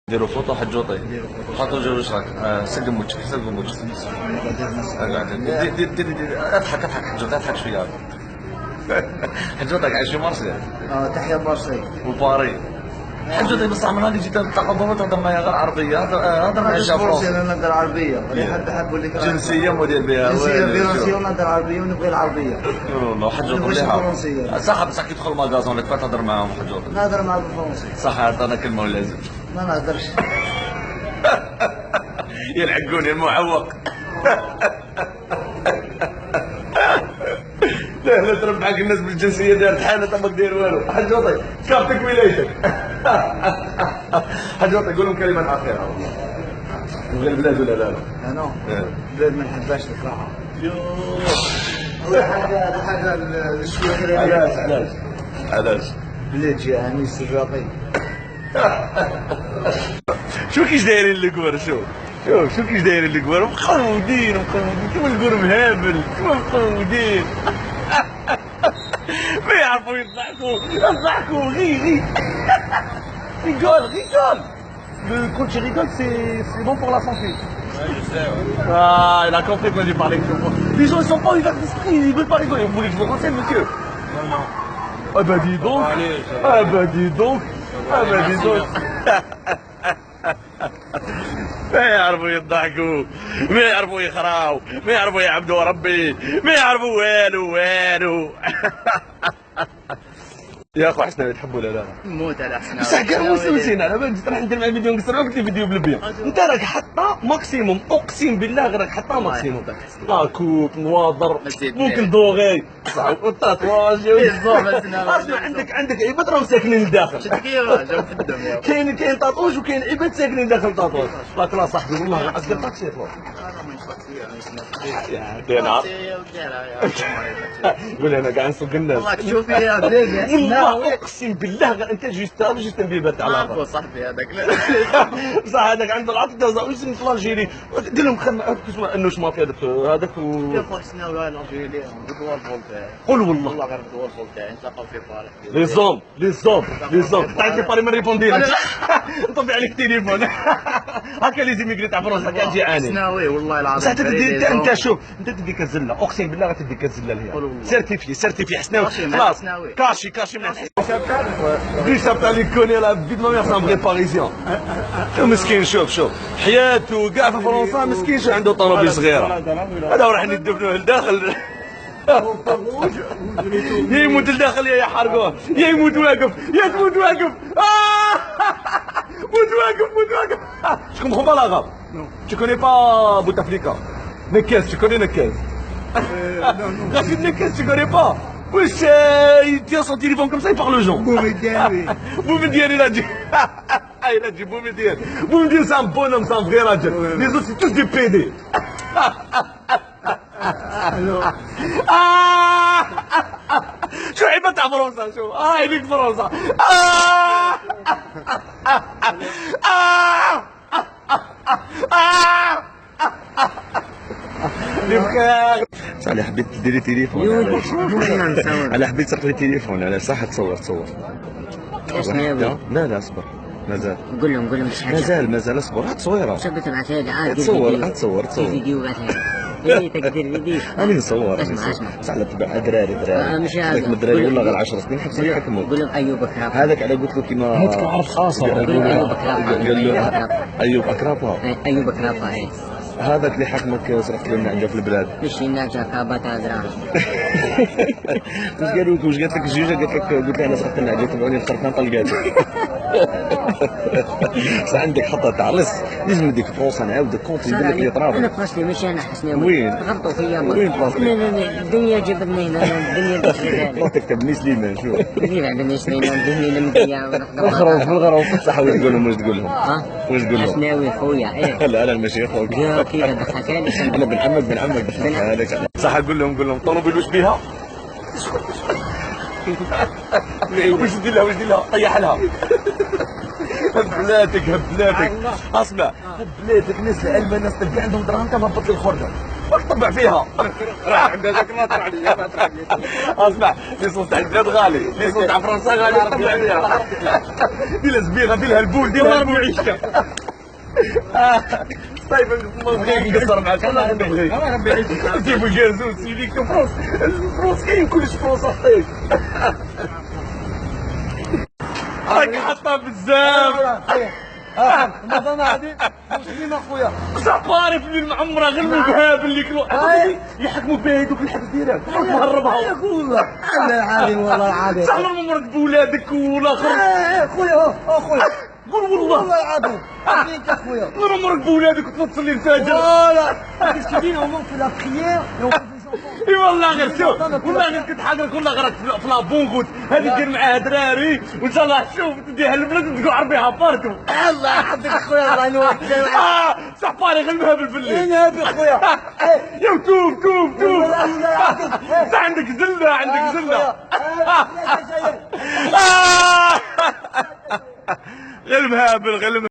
نديرو فوطو حجوطي حطو جوج راك سلم وجهك سلم وجهك اضحك اضحك حجوطي اضحك شويه حجوطك عايش في مرسي تحيا مرسي وباري حجوطي بصح من هذه جيت تقدم تهضر معايا غير عربيه هذا ما عايش مرسي انا نهضر عربيه ولي حد حب اللي جنسيه موديل بها جنسيه فرنسيه ونهضر عربيه ونبغي العربيه والله حجوطي مليحه صح بصح كي تدخل ماغازون لك تهضر معاهم حجوطي نهضر معاهم بالفرنسي صح عطانا كلمه ولا زوج ما نهضرش يلعقوني المعوق لا تربح معاك الناس بالجنسيه دارت حالة ما داير والو حجوطي كابتك ولايتك حجوطي قول لهم كلمه اخيره من البلاد ولا لا؟ انا بلاد ما نحبهاش الكراهه حاجه الشويه علاش بلاد جيراني السجاطي شو كيش دايرين الكبار شو كيش دايرين الكبار مقودين كيما الكبار مهابل كيما مقودين ما يعرفوا يضحكوا غي rigole quand tu rigoles c'est bon pour la santé. Ouais, je sais, ouais. Ah, il a compris quand j'ai parlé que les gens ils sont pas ouverts d'esprit, ils veulent pas rigoler. Vous voulez que je vous renseigne, monsieur? Non. Ah bah dis donc. Ah bah dis donc. Ah bah dis donc. ما يعرفوا يضحكوا ما يعرفوا يخراو ما يعرفوا يعبدوا ربي ما يعرفوا والو يا اخو حسنا تحبوا ولا لا؟ موت على حسنا بصح كاع مسلسين على بالك راح ندير مع فيديو نقصر قلت لي فيديو بالبيان انت راك حاطه ماكسيموم اقسم بالله غير راك حاطه ماكسيموم كوب نواظر ممكن دوغي والتاتواج عندك عباد راهم ساكنين لداخل كاين تاتواج وكاين عباد ساكنين داخل تاتواج قالت لا صاحبي والله غير اسكر طاكسي يا قول انا كاع نسوق الناس والله شوفي يا بلادي والله اقسم بالله غير انت جوست نبيبات تاع عارفو صاحبي هذاك بصح هذاك عنده العطله واش في الجيري دير لهم انه مافيا هذاك كيف حسنا ولا الجيري بدوار فولتير قول والله غير بدوار فولتير نتلاقاو في باريس لي زوم تعرف لي باري ما ريبوندي لك نطبي عليك التليفون هكا لي زيميغري تاع فرنسا كاع جيعانين حسناوي والله العظيم بصح انت شوف انت تديك الزله اقسم بالله غتديك الزله لهي سيرتيفي حسناوي خلاص كاشي من الحساب تاع لي كوني لا فيت ما يرسم غير باريزيان مسكين شوف حياته كاع في فرنسا مسكين شو عنده طوموبيل صغيره هذا راح ندفنوه لداخل يا يموت لداخل يا يحرقوه يا يموت واقف يا تموت واقف موت واقف شكون مخبى لاغاب tu connais pas Bouteflika Nekez tu connais Nekez Rachid Nekez tu connais pas wesh il tient son téléphone comme ça il parle aux gens Boumediene il a dit il a dit Boumediene c'est un bonhomme c'est un vrai radjet les autres c'est tous des PD شو عيبة تاع فرنسا شو هاي فرنسا على حبيت ديري تليفون على حبيت ترفعي تليفون على صح تصور لا اصبر مازال قول لهم مازال اصبر هات تصويره شو بتبعثها لي تصور فيديو بعثها لي تقدر فيديو انا نصور اسمع على تبع دراري مش هذا الدراري والله غير 10 سنين حبس يحكموا قول لهم ايوب اكراب هذاك على قلت له كيما هذيك عارف خاصه قال له ايوب اكراب هذاك اللي حكمك صرفت لنا عنده في البلاد مش هناك كابات هذا واش قالت لك الجوجه قلت لها انا صرفت لنا عنده تبعوني الخرفان طلقاتي صح عندك حطها تاع لص لازم نديك فرنسا نعاود كونت يدير لك لي طراب انا بلاصتي ماشي انا حسناوي وين غلطوا فيا وين بلاصتي الدنيا جبدني هنا الدنيا بلاصتك تبني سليمان شوف كيف عندنا سليمان الدنيا المدية الغروف صح واش تقول لهم واش تقول لهم حسناوي خويا لا ماشي خوك كيف ضحك عليك انا بن عمك ضحك عليك صح قول لهم طلبوا واش بيها واش دير لها طيح لها بلاتك اسمع بلاتك ناس العلمه ناس تلقى عندهم دراهم تهبط لي الخرده واش طبع فيها؟ راه عند هذاك ما طلع لي ما طلع لي. اسمع ليسونس تاع البلاد غالي، ليسونس تاع فرنسا غالي طبع فيها. دير زبيغه دير البول دير ربي يعيشك. طيب نبغي نقصر معاك انا نبغي ربي يعيشك. جيبو الكازوز سيدي فروس الفروس كاين كلش فروس اخطيك. راك حاطها بزاف. رمضان هادي مسلم اخويا. صباري في المعمره غير المذهب اللي كانوا يحكموا بها هذوك الحبس ديالك مهربها. والله العظيم والله العظيم. صح عمرك بولادك والاخر خويا اخويا قول والله والله العظيم عافيك اخويا. نور عمرك بولادك وتصلي الفجر. Voilà. Qu'est-ce qu'il dit? On fait la prière et on fait des enfants. اي والله غير شوف والله غير كنت حاضر كل غير في لابونغوت هذه دير معاها دراري وان شاء الله شوف تديها للبلاد وتقعد بها بارتو. الله يحفظك اخويا الله ينورك. صحبالي غير مهبل بالليل. انا ابي اخويا. يا توب توب توب والله الله يعافيك. انت عندك زله عندك زله. غير مهبل غير